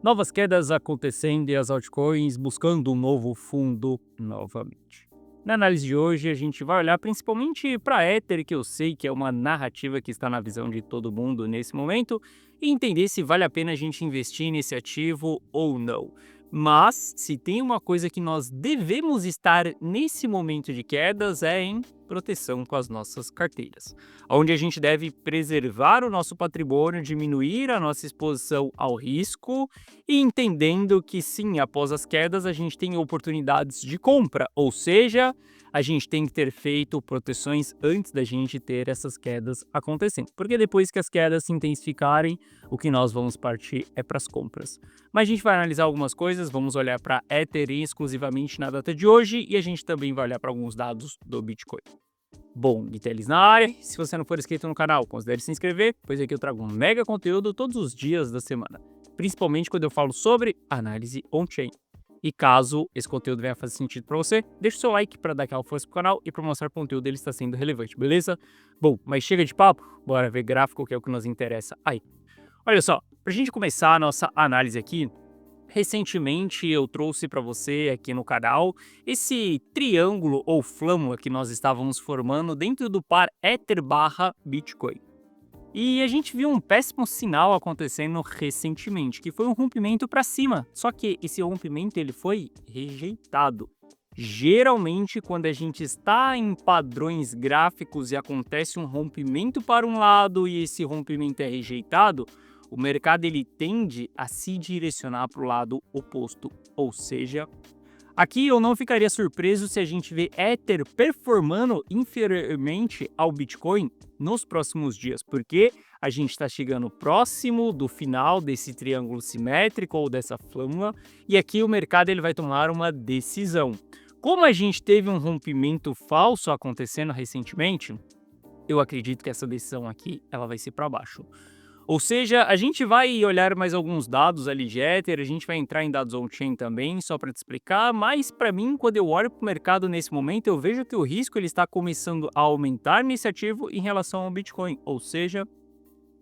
Novas quedas acontecendo e as altcoins buscando um novo fundo novamente. Na análise de hoje, a gente vai olhar principalmente para Ether, que eu sei que é uma narrativa que está na visão de todo mundo nesse momento, e entender se vale a pena a gente investir nesse ativo ou não. Mas, se tem uma coisa que nós devemos estar nesse momento de quedas é em proteção com as nossas carteiras, onde a gente deve preservar o nosso patrimônio, diminuir a nossa exposição ao risco e entendendo que sim, após as quedas a gente tem oportunidades de compra, ou seja, a gente tem que ter feito proteções antes da gente ter essas quedas acontecendo, porque depois que as quedas se intensificarem, o que nós vamos partir é para as compras. Mas a gente vai analisar algumas coisas, vamos olhar para Ether exclusivamente na data de hoje e a gente também vai olhar para alguns dados do Bitcoin. Bom, Vitelis na área. Se você não for inscrito no canal, considere se inscrever, pois aqui eu trago um mega conteúdo todos os dias da semana, principalmente quando eu falo sobre análise on-chain. E caso esse conteúdo venha fazer sentido para você, deixa o seu like para dar aquela força pro canal e para mostrar que o conteúdo ele está sendo relevante, beleza? Bom, mas chega de papo, bora ver gráfico que é o que nos interessa aí. Olha só, para a gente começar a nossa análise aqui, recentemente eu trouxe para você aqui no canal esse triângulo ou flâmula que nós estávamos formando dentro do par Ether barra Bitcoin. E a gente viu um péssimo sinal acontecendo recentemente, que foi um rompimento para cima. Só que esse rompimento ele foi rejeitado. Geralmente, quando a gente está em padrões gráficos e acontece um rompimento para um lado e esse rompimento é rejeitado, o mercado ele tende a se direcionar para o lado oposto, ou seja, aqui eu não ficaria surpreso se a gente vê Ether performando inferiormente ao Bitcoin nos próximos dias, porque a gente está chegando próximo do final desse triângulo simétrico ou dessa flâmula, e aqui o mercado ele vai tomar uma decisão. Como a gente teve um rompimento falso acontecendo recentemente, eu acredito que essa decisão aqui ela vai ser para baixo. Ou seja, a gente vai olhar mais alguns dados ali de Ether, a gente vai entrar em dados on-chain também, só para te explicar, mas para mim, quando eu olho para o mercado nesse momento, eu vejo que o risco ele está começando a aumentar nesse ativo em relação ao Bitcoin. Ou seja,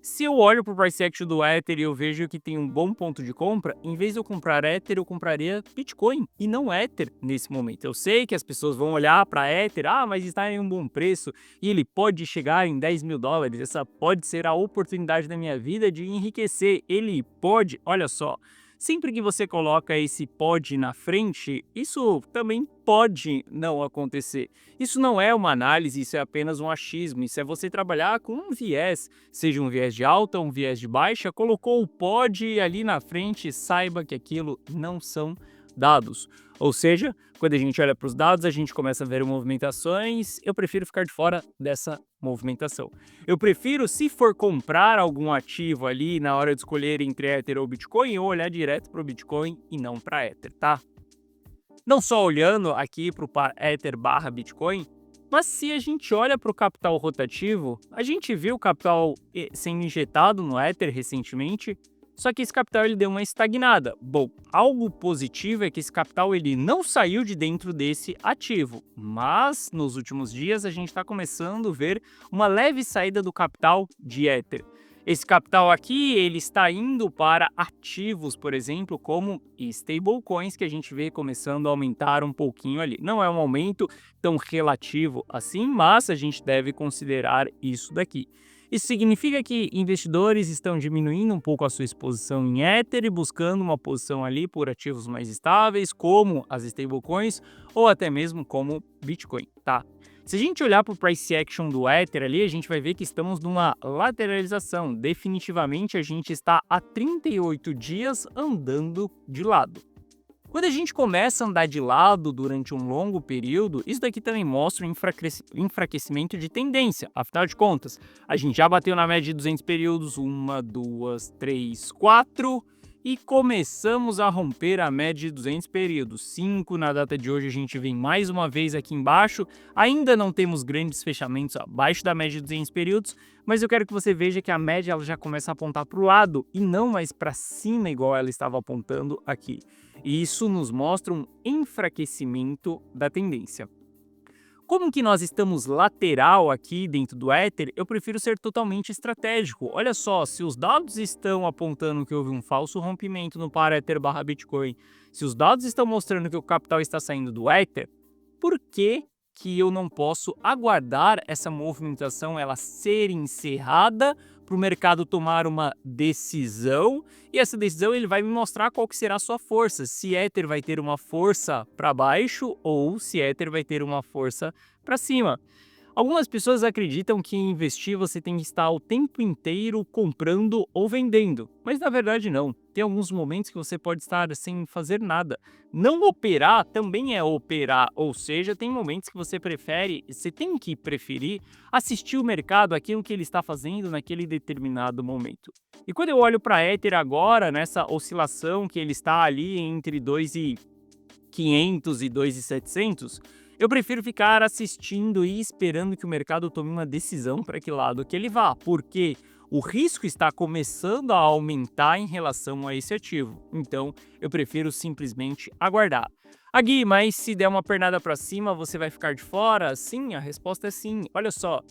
se eu olho para o price action do Ether e eu vejo que tem um bom ponto de compra, em vez de eu comprar Ether, eu compraria Bitcoin e não Ether nesse momento. Eu sei que as pessoas vão olhar para Ether, mas está em um bom preço e ele pode chegar em 10 mil dólares. Essa pode ser a oportunidade da minha vida de enriquecer. Ele pode, olha só. Sempre que você coloca esse pode na frente, isso também pode não acontecer. Isso não é uma análise, isso é apenas um achismo, isso é você trabalhar com um viés, seja um viés de alta ou um viés de baixa, colocou o pode ali na frente, saiba que aquilo não são dados. Ou seja, quando a gente olha para os dados, a gente começa a ver movimentações, eu prefiro ficar de fora dessa movimentação. Eu prefiro, se for comprar algum ativo ali na hora de escolher entre Ether ou Bitcoin, eu olhar direto para o Bitcoin e não para Ether, tá? Não só olhando aqui para o par Ether barra Bitcoin, mas se a gente olha para o capital rotativo, a gente viu o capital sendo injetado no Ether recentemente, só que esse capital ele deu uma estagnada. Bom, algo positivo é que esse capital ele não saiu de dentro desse ativo, mas nos últimos dias a gente está começando a ver uma leve saída do capital de Ether. Esse capital aqui ele está indo para ativos, por exemplo, como stablecoins, que a gente vê começando a aumentar um pouquinho ali. Não é um aumento tão relativo assim, mas a gente deve considerar isso daqui. Isso significa que investidores estão diminuindo um pouco a sua exposição em Ether e buscando uma posição ali por ativos mais estáveis, como as stablecoins ou até mesmo como Bitcoin, tá? Se a gente olhar para o price action do Ether ali, a gente vai ver que estamos numa lateralização. Definitivamente a gente está há 38 dias andando de lado. Quando a gente começa a andar de lado durante um longo período, isso daqui também mostra um enfraquecimento de tendência. Afinal de contas, a gente já bateu na média de 200 períodos, 1, 2, 3, 4, e começamos a romper a média de 200 períodos. 5 na data de hoje, a gente vem mais uma vez aqui embaixo. Ainda não temos grandes fechamentos abaixo da média de 200 períodos, mas eu quero que você veja que a média ela já começa a apontar para o lado e não mais para cima igual ela estava apontando aqui. E isso nos mostra um enfraquecimento da tendência. Como que nós estamos lateral aqui dentro do Ether, eu prefiro ser totalmente estratégico. Olha só, se os dados estão apontando que houve um falso rompimento no par Ether barra Bitcoin, se os dados estão mostrando que o capital está saindo do Ether, por que eu não posso aguardar essa movimentação ela ser encerrada para o mercado tomar uma decisão, e essa decisão ele vai me mostrar qual que será a sua força, se Ether vai ter uma força para baixo ou se Ether vai ter uma força para cima. Algumas pessoas acreditam que em investir você tem que estar o tempo inteiro comprando ou vendendo, mas na verdade não. Tem alguns momentos que você pode estar sem fazer nada. Não operar também é operar, ou seja, tem momentos que você tem que preferir assistir o mercado, aquilo que ele está fazendo naquele determinado momento. E quando eu olho para Ether agora, nessa oscilação que ele está ali entre 2.500 e 2.700, eu prefiro ficar assistindo e esperando que o mercado tome uma decisão para que lado que ele vá, porque o risco está começando a aumentar em relação a esse ativo. Então, eu prefiro simplesmente aguardar. Gui, mas se der uma pernada para cima, você vai ficar de fora? Sim, a resposta é sim. Olha só,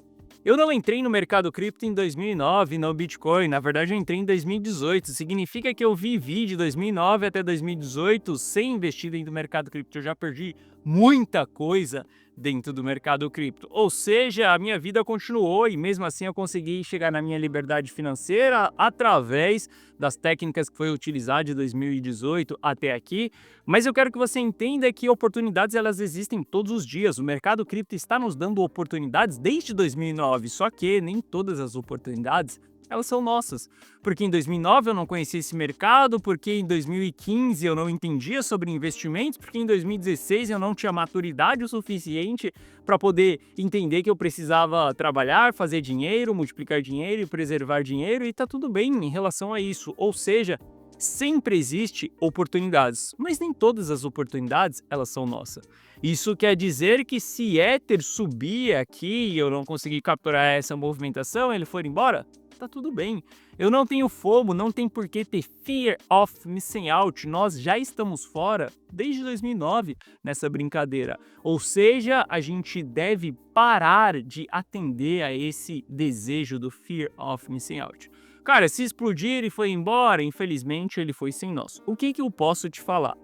eu não entrei no mercado cripto em 2009, no Bitcoin, na verdade eu entrei em 2018, significa que eu vivi de 2009 até 2018 sem investir dentro do mercado cripto, eu já perdi muita coisa dentro do mercado cripto, ou seja, a minha vida continuou e mesmo assim eu consegui chegar na minha liberdade financeira através das técnicas que foi utilizar de 2018 até aqui, mas eu quero que você entenda que oportunidades elas existem todos os dias, o mercado cripto está nos dando oportunidades desde 2009, só que nem todas as oportunidades elas são nossas, porque em 2009 eu não conhecia esse mercado, porque em 2015 eu não entendia sobre investimentos, porque em 2016 eu não tinha maturidade o suficiente para poder entender que eu precisava trabalhar, fazer dinheiro, multiplicar dinheiro e preservar dinheiro, e tá tudo bem em relação a isso, ou seja, sempre existe oportunidades, mas nem todas as oportunidades elas são nossas. Isso quer dizer que se Ether subir aqui e eu não conseguir capturar essa movimentação, ele for embora, tá tudo bem. Eu não tenho FOMO, não tem por que ter Fear of Missing Out. Nós já estamos fora desde 2009 nessa brincadeira. Ou seja, a gente deve parar de atender a esse desejo do Fear of Missing Out. Cara, se explodir e foi embora, infelizmente ele foi sem nós. O que eu posso te falar?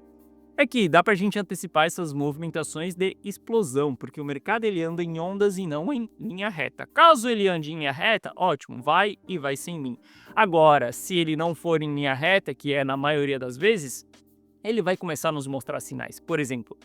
É que dá pra gente antecipar essas movimentações de explosão, porque o mercado ele anda em ondas e não em linha reta. Caso ele ande em linha reta, ótimo, vai e vai sem mim. Agora, se ele não for em linha reta, que é na maioria das vezes, ele vai começar a nos mostrar sinais. Por exemplo,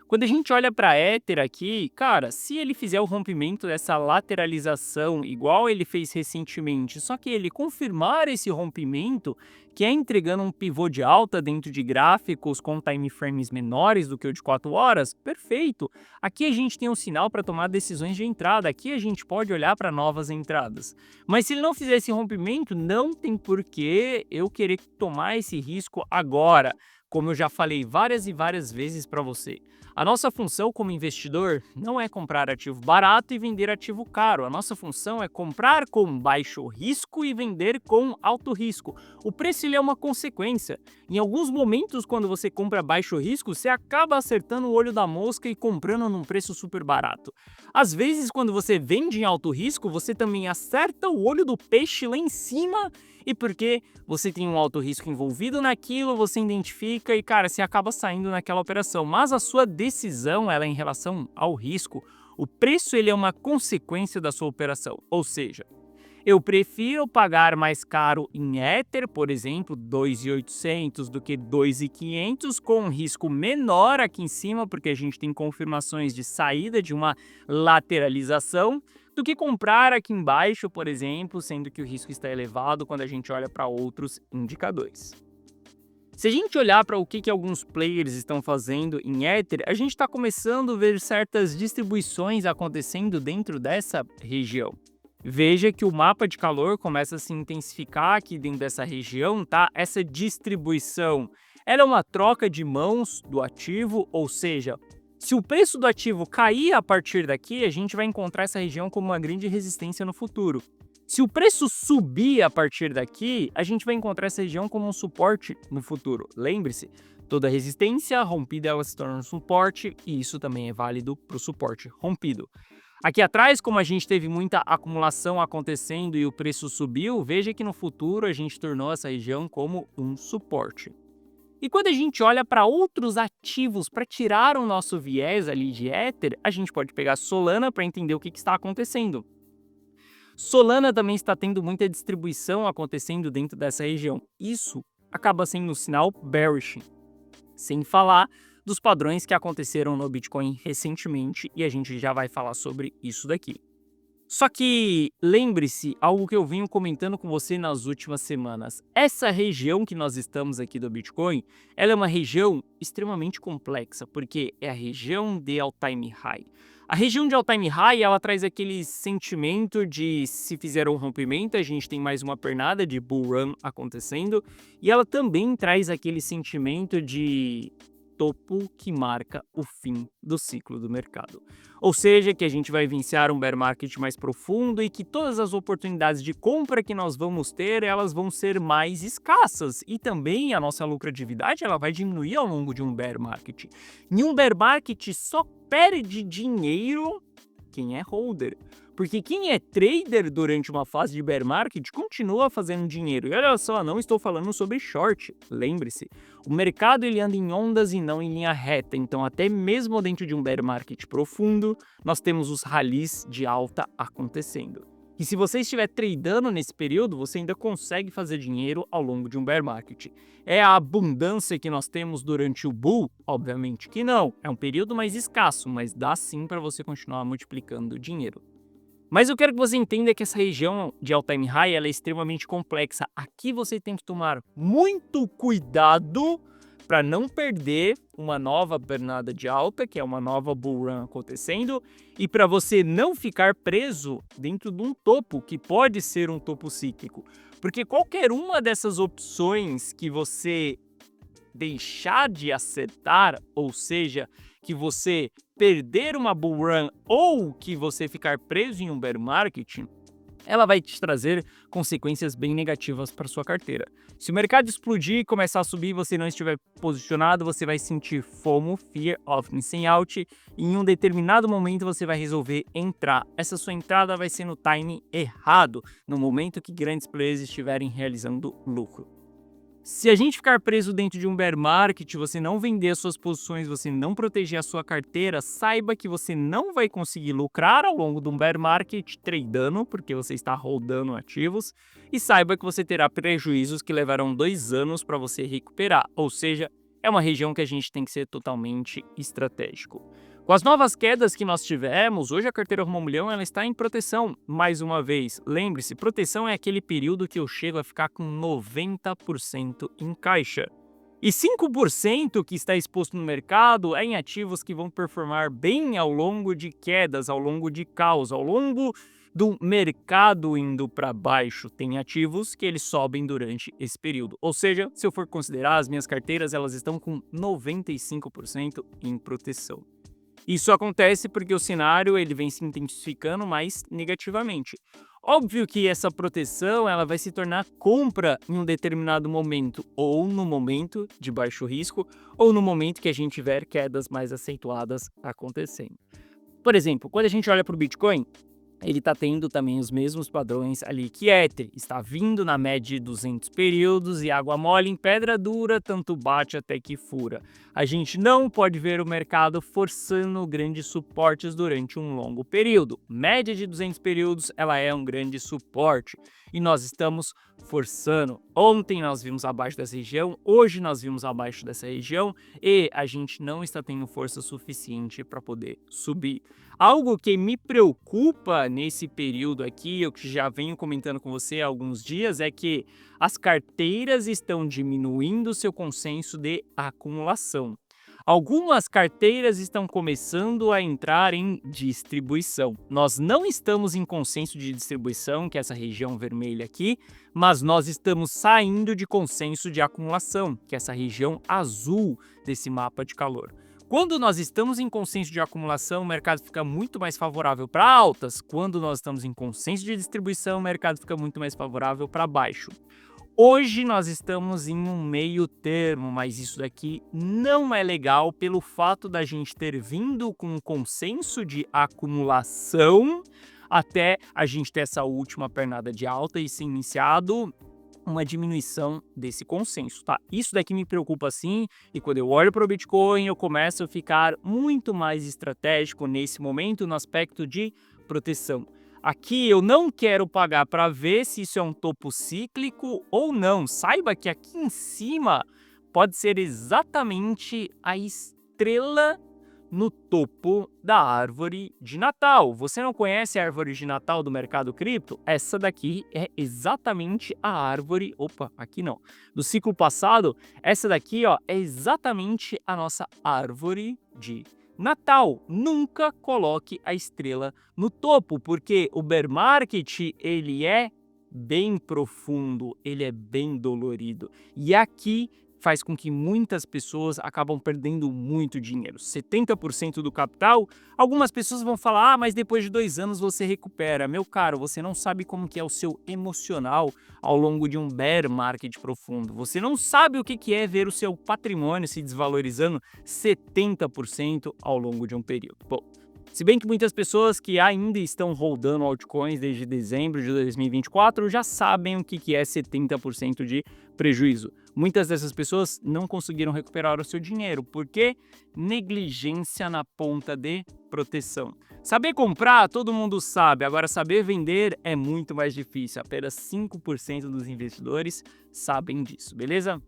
quando a gente olha para Ether aqui, cara, se ele fizer o rompimento dessa lateralização igual ele fez recentemente, só que ele confirmar esse rompimento, que é entregando um pivô de alta dentro de gráficos com time frames menores do que o de 4 horas, perfeito. Aqui a gente tem um sinal para tomar decisões de entrada, aqui a gente pode olhar para novas entradas. Mas se ele não fizer esse rompimento, não tem por que eu querer tomar esse risco agora. Como eu já falei várias e várias vezes para você, a nossa função como investidor não é comprar ativo barato e vender ativo caro. A nossa função é comprar com baixo risco e vender com alto risco. O preço ele é uma consequência. Em alguns momentos, quando você compra baixo risco, você acaba acertando o olho da mosca e comprando num preço super barato. Às vezes, quando você vende em alto risco, você também acerta o olho do peixe lá em cima. E porque você tem um alto risco envolvido naquilo, você identifica e, cara, você acaba saindo naquela operação. Mas a sua decisão, ela é em relação ao risco. O preço, ele é uma consequência da sua operação. Ou seja, eu prefiro pagar mais caro em Ether, por exemplo, 2.800 do que 2.500, com um risco menor aqui em cima, porque a gente tem confirmações de saída de uma lateralização, do que comprar aqui embaixo, por exemplo, sendo que o risco está elevado quando a gente olha para outros indicadores. Se a gente olhar para o que alguns players estão fazendo em Ether, a gente está começando a ver certas distribuições acontecendo dentro dessa região. Veja que o mapa de calor começa a se intensificar aqui dentro dessa região, tá? Essa distribuição, ela é uma troca de mãos do ativo, ou seja, se o preço do ativo cair a partir daqui, a gente vai encontrar essa região como uma grande resistência no futuro. Se o preço subir a partir daqui, a gente vai encontrar essa região como um suporte no futuro. Lembre-se, toda resistência rompida ela se torna um suporte e isso também é válido para o suporte rompido. Aqui atrás, como a gente teve muita acumulação acontecendo e o preço subiu, veja que no futuro a gente tornou essa região como um suporte. E quando a gente olha para outros ativos para tirar o nosso viés ali de Ether, a gente pode pegar Solana para entender o que está acontecendo. Solana também está tendo muita distribuição acontecendo dentro dessa região. Isso acaba sendo um sinal bearish, sem falar dos padrões que aconteceram no Bitcoin recentemente e a gente já vai falar sobre isso daqui. Só que lembre-se, algo que eu venho comentando com você nas últimas semanas, essa região que nós estamos aqui do Bitcoin, ela é uma região extremamente complexa, porque é a região de all-time high. A região de all-time high, ela traz aquele sentimento de se fizer um rompimento, a gente tem mais uma pernada de bull run acontecendo, e ela também traz aquele sentimento de topo que marca o fim do ciclo do mercado. Ou seja, que a gente vai vivenciar um bear market mais profundo e que todas as oportunidades de compra que nós vamos ter, elas vão ser mais escassas e também a nossa lucratividade ela vai diminuir ao longo de um bear market. Em um bear market só perde dinheiro quem é holder. Porque quem é trader durante uma fase de bear market continua fazendo dinheiro. E olha só, não estou falando sobre short, lembre-se. O mercado ele anda em ondas e não em linha reta, então até mesmo dentro de um bear market profundo, nós temos os rallies de alta acontecendo. E se você estiver tradando nesse período, você ainda consegue fazer dinheiro ao longo de um bear market. É a abundância que nós temos durante o bull? Obviamente que não. É um período mais escasso, mas dá sim para você continuar multiplicando dinheiro. Mas eu quero que você entenda que essa região de all-time high ela é extremamente complexa. Aqui você tem que tomar muito cuidado para não perder uma nova pernada de alta, que é uma nova bull run acontecendo, e para você não ficar preso dentro de um topo, que pode ser um topo cíclico. Porque qualquer uma dessas opções que você deixar de acertar, ou seja, que você perder uma bull run ou que você ficar preso em um bear market, ela vai te trazer consequências bem negativas para sua carteira. Se o mercado explodir e começar a subir e você não estiver posicionado, você vai sentir FOMO, Fear of Missing Out, e em um determinado momento você vai resolver entrar. Essa sua entrada vai ser no timing errado, no momento que grandes players estiverem realizando lucro. Se a gente ficar preso dentro de um bear market, você não vender as suas posições, você não proteger a sua carteira, saiba que você não vai conseguir lucrar ao longo de um bear market tradando, porque você está holdando ativos, e saiba que você terá prejuízos que levarão 2 anos para você recuperar, ou seja, é uma região que a gente tem que ser totalmente estratégico. Com as novas quedas que nós tivemos, hoje a carteira rumo ao milhão ela está em proteção. Mais uma vez, lembre-se, proteção é aquele período que eu chego a ficar com 90% em caixa. E 5% que está exposto no mercado é em ativos que vão performar bem ao longo de quedas, ao longo de caos, ao longo do mercado indo para baixo. Tem ativos que eles sobem durante esse período. Ou seja, se eu for considerar, as minhas carteiras elas estão com 95% em proteção. Isso acontece porque o cenário ele vem se intensificando mais negativamente. Óbvio que essa proteção ela vai se tornar compra em um determinado momento, ou no momento de baixo risco, ou no momento que a gente tiver quedas mais acentuadas acontecendo. Por exemplo, quando a gente olha para o Bitcoin, ele está tendo também os mesmos padrões ali que Ether, está vindo na média de 200 períodos e água mole em pedra dura, tanto bate até que fura. A gente não pode ver o mercado forçando grandes suportes durante um longo período. Média de 200 períodos, ela é um grande suporte e nós estamos forçando. Ontem nós vimos abaixo dessa região, hoje nós vimos abaixo dessa região e a gente não está tendo força suficiente para poder subir. Algo que me preocupa nesse período aqui, eu que já venho comentando com você há alguns dias, é que as carteiras estão diminuindo seu consenso de acumulação. Algumas carteiras estão começando a entrar em distribuição. Nós não estamos em consenso de distribuição, que é essa região vermelha aqui, mas nós estamos saindo de consenso de acumulação, que é essa região azul desse mapa de calor. Quando nós estamos em consenso de acumulação, o mercado fica muito mais favorável para altas. Quando nós estamos em consenso de distribuição, o mercado fica muito mais favorável para baixo. Hoje nós estamos em um meio termo, mas isso daqui não é legal pelo fato da gente ter vindo com um consenso de acumulação até a gente ter essa última pernada de alta e ser iniciado uma diminuição desse consenso, tá? Isso daqui me preocupa sim, e quando eu olho para o Bitcoin, eu começo a ficar muito mais estratégico nesse momento no aspecto de proteção. Aqui eu não quero pagar para ver se isso é um topo cíclico ou não. Saiba que aqui em cima pode ser exatamente a estrela no topo da árvore de Natal. Você não conhece a árvore de Natal do mercado cripto? Essa daqui é exatamente a árvore, aqui não, do ciclo passado. Essa daqui, ó, é exatamente a nossa árvore de Natal. Nunca coloque a estrela no topo, porque o bear market, ele é bem profundo, ele é bem dolorido. E aqui faz com que muitas pessoas acabam perdendo muito dinheiro. 70% do capital, algumas pessoas vão falar, mas depois de 2 anos você recupera. Meu caro, você não sabe como que é o seu emocional ao longo de um bear market profundo. Você não sabe o que é ver o seu patrimônio se desvalorizando 70% ao longo de um período. Bom, se bem que muitas pessoas que ainda estão holdando altcoins desde dezembro de 2024 já sabem o que é 70% de prejuízo. Muitas dessas pessoas não conseguiram recuperar o seu dinheiro, porque negligência na ponta de proteção. Saber comprar, todo mundo sabe, agora saber vender é muito mais difícil. Apenas 5% dos investidores sabem disso, beleza?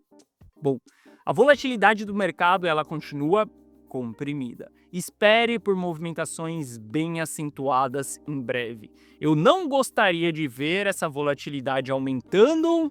Bom, a volatilidade do mercado ela continua comprimida. Espere por movimentações bem acentuadas em breve. Eu não gostaria de ver essa volatilidade aumentando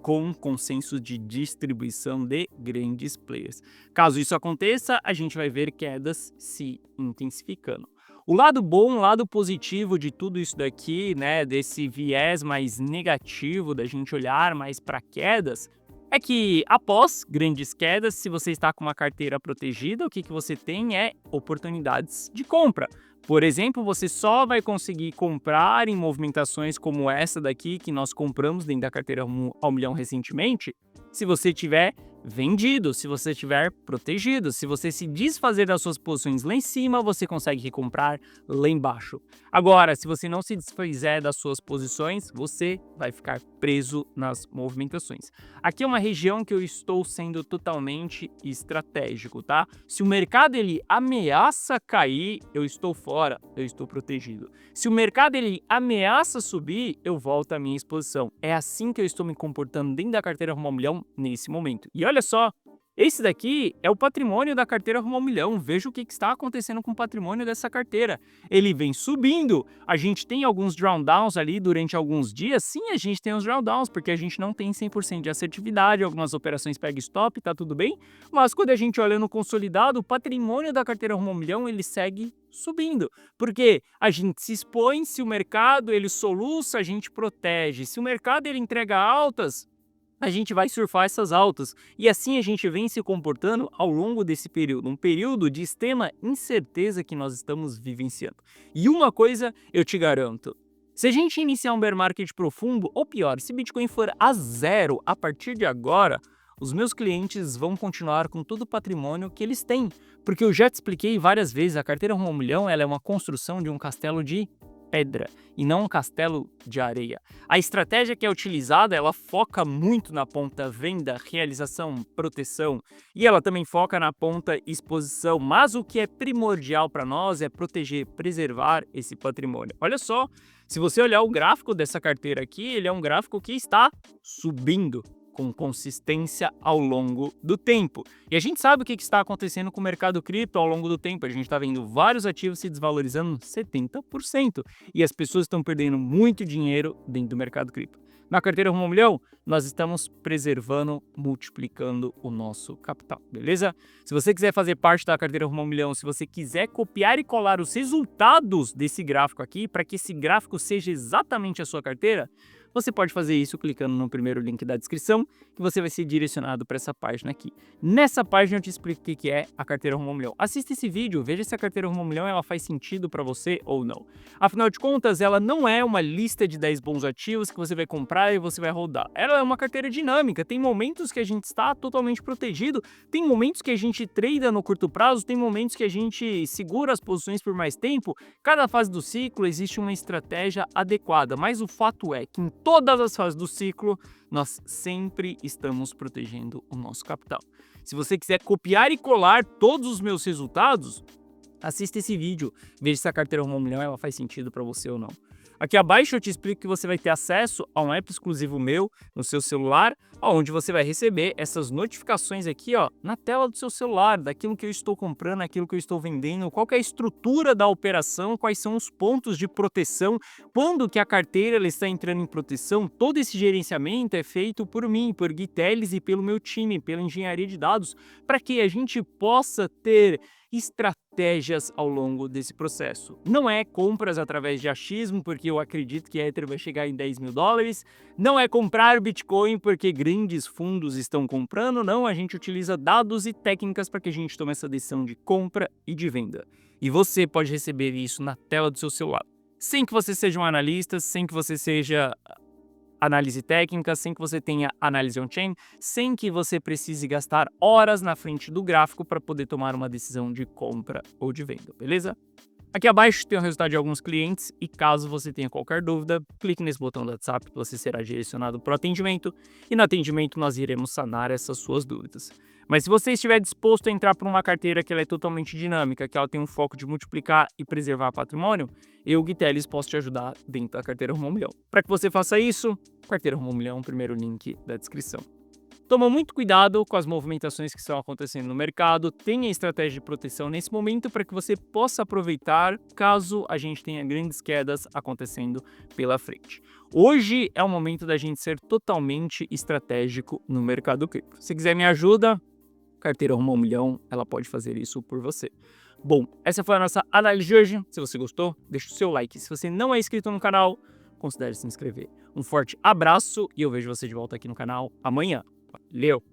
com consenso de distribuição de grandes players. Caso isso aconteça, a gente vai ver quedas se intensificando. O lado bom, o lado positivo de tudo isso daqui, né, desse viés mais negativo da gente olhar mais para quedas, é que após grandes quedas, se você está com uma carteira protegida, o que você tem é oportunidades de compra. Por exemplo, você só vai conseguir comprar em movimentações como essa daqui que nós compramos dentro da carteira ao milhão recentemente, se você tiver vendido, se você tiver protegido. Se você se desfazer das suas posições lá em cima, você consegue recomprar lá embaixo. Agora, se você não se desfizer das suas posições, você vai ficar preso nas movimentações. Aqui é uma região que eu estou sendo totalmente estratégico, tá? Se o mercado ele ameaça cair, eu estou fora, eu estou protegido. Se o mercado ele ameaça subir, eu volto à minha exposição. É assim que eu estou me comportando dentro da carteira rumo ao milhão nesse momento. E olha só, esse daqui é o patrimônio da carteira rumo ao milhão. Veja o que está acontecendo com o patrimônio dessa carteira. Ele vem subindo. A gente tem alguns drawdowns ali durante alguns dias. Sim, a gente tem os drawdowns, porque a gente não tem 100% de assertividade. Algumas operações pega stop, tá tudo bem. Mas quando a gente olha no consolidado, o patrimônio da carteira rumo ao milhão, ele segue subindo. Porque a gente se expõe, se o mercado ele soluça, a gente protege. Se o mercado ele entrega altas, a gente vai surfar essas altas. E assim a gente vem se comportando ao longo desse período, um período de extrema incerteza que nós estamos vivenciando. E uma coisa eu te garanto, se a gente iniciar um bear market profundo, ou pior, se Bitcoin for a zero a partir de agora, os meus clientes vão continuar com todo o patrimônio que eles têm. Porque eu já te expliquei várias vezes, a carteira rumo ao milhão ela é uma construção de um castelo de pedra e não um castelo de areia. A estratégia que é utilizada, ela foca muito na ponta venda, realização, proteção, e ela também foca na ponta exposição, mas o que é primordial para nós é proteger, preservar esse patrimônio. Olha só, se você olhar o gráfico dessa carteira aqui, ele é um gráfico que está subindo com consistência ao longo do tempo. E a gente sabe o que está acontecendo com o mercado cripto ao longo do tempo. A gente está vendo vários ativos se desvalorizando 70% e as pessoas estão perdendo muito dinheiro dentro do mercado cripto. Na carteira rumo ao milhão, nós estamos preservando, multiplicando o nosso capital, beleza? Se você quiser fazer parte da carteira rumo ao milhão, se você quiser copiar e colar os resultados desse gráfico aqui, para que esse gráfico seja exatamente a sua carteira, você pode fazer isso clicando no primeiro link da descrição, que você vai ser direcionado para essa página aqui. Nessa página eu te explico o que é a carteira Rumo ao Milhão. Assista esse vídeo, veja se a carteira Rumo ao Milhão ela faz sentido para você ou não. Afinal de contas, ela não é uma lista de 10 bons ativos que você vai comprar e você vai rodar. Ela é uma carteira dinâmica, tem momentos que a gente está totalmente protegido, tem momentos que a gente trada no curto prazo, tem momentos que a gente segura as posições por mais tempo. Cada fase do ciclo existe uma estratégia adequada, mas o fato é que em todas as fases do ciclo, nós sempre estamos protegendo o nosso capital. Se você quiser copiar e colar todos os meus resultados, assista esse vídeo, veja se a carteira Rumo ao Milhão ela faz sentido para você ou não. Aqui abaixo eu te explico que você vai ter acesso a um app exclusivo meu no seu celular, onde você vai receber essas notificações aqui, ó, na tela do seu celular, daquilo que eu estou comprando, aquilo que eu estou vendendo, qual que é a estrutura da operação, quais são os pontos de proteção, quando que a carteira ela está entrando em proteção. Todo esse gerenciamento é feito por mim, por Gui Teles e pelo meu time, pela engenharia de dados, para que a gente possa ter estratégias ao longo desse processo. Não é compras através de achismo, porque eu acredito que a Ether vai chegar em 10 mil dólares. Não é comprar Bitcoin porque grandes fundos estão comprando. Não, a gente utiliza dados e técnicas para que a gente tome essa decisão de compra e de venda. E você pode receber isso na tela do seu celular. Sem que você seja um analista, sem que você seja análise técnica, sem que você tenha análise on-chain, sem que você precise gastar horas na frente do gráfico para poder tomar uma decisão de compra ou de venda, beleza? Aqui abaixo tem o resultado de alguns clientes e caso você tenha qualquer dúvida, clique nesse botão do WhatsApp que você será direcionado para o atendimento e no atendimento nós iremos sanar essas suas dúvidas. Mas se você estiver disposto a entrar por uma carteira que ela é totalmente dinâmica, que ela tem um foco de multiplicar e preservar patrimônio, eu, Gui Teles, posso te ajudar dentro da carteira Rumo ao Milhão. Para que você faça isso, carteira Rumo ao Milhão, primeiro link da descrição. Toma muito cuidado com as movimentações que estão acontecendo no mercado, tenha estratégia de proteção nesse momento para que você possa aproveitar caso a gente tenha grandes quedas acontecendo pela frente. Hoje é o momento da gente ser totalmente estratégico no mercado cripto. Se quiser me ajuda, carteira Rumo ao Milhão, ela pode fazer isso por você. Bom, essa foi a nossa análise de hoje. Se você gostou, deixa o seu like. Se você não é inscrito no canal, considere se inscrever. Um forte abraço e eu vejo você de volta aqui no canal amanhã. Valeu!